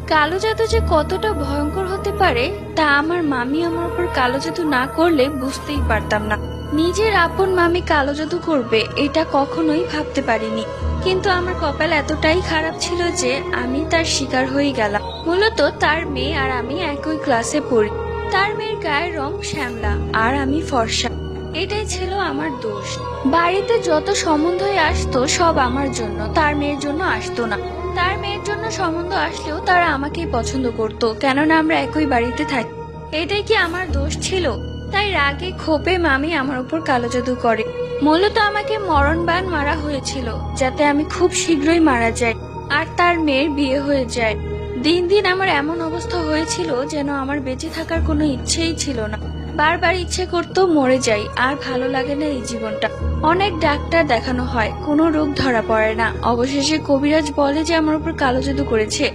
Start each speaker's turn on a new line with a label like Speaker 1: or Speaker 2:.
Speaker 1: কালো জাদু যে কতটা ভয়ঙ্কর হতে পারে তা আমার মামি আমার উপর কালো জাদু না করলে বুঝতেই পারতাম না। নিজের আপন মামি কালো জাদু করবে এটা কখনোই ভাবতে পারিনি। কিন্তু আমার কপাল এতটাই খারাপ ছিল যে আমি তার শিকার হয়ে গেলাম। মূলত তার মেয়ে আর আমি একই ক্লাসে পড়ি। তার মেয়ের গায়ের রং শ্যামলা আর আমি ফর্সা। এটাই ছিল আমার দোষ। বাড়িতে যত সম্বন্ধই আসতো সব আমার জন্য, তার মেয়ের জন্য আসতো না। তার মেয়ের জন্য সম্বন্ধ আসলেও তারা আমাকেই পছন্দ করত, কেননা আমরা একই বাড়িতে থাকি। এটাই কি আমার দোষ ছিল? তাই রাগে ক্ষোভে মামি আমার উপর কালো জাদু করে। মূলত আমাকে মরণবাণ মারা হয়েছিল যাতে আমি খুব শীঘ্রই মারা যাই আর তার মেয়ের বিয়ে হয়ে যায়। দিন দিন আমার এমন অবস্থা হয়েছিল যেন আমার বেঁচে থাকার কোনো ইচ্ছেই ছিল না। বারবার ইচ্ছে করতো মরে যাই, আর ভালো লাগে না এই জীবনটা। অনেক ডাক্তার দেখানো হয়, কোনো রোগ ধরা পড়ে না। অবশেষে কবিরাজ বলে যে আমার উপর কালো জাদু করেছে।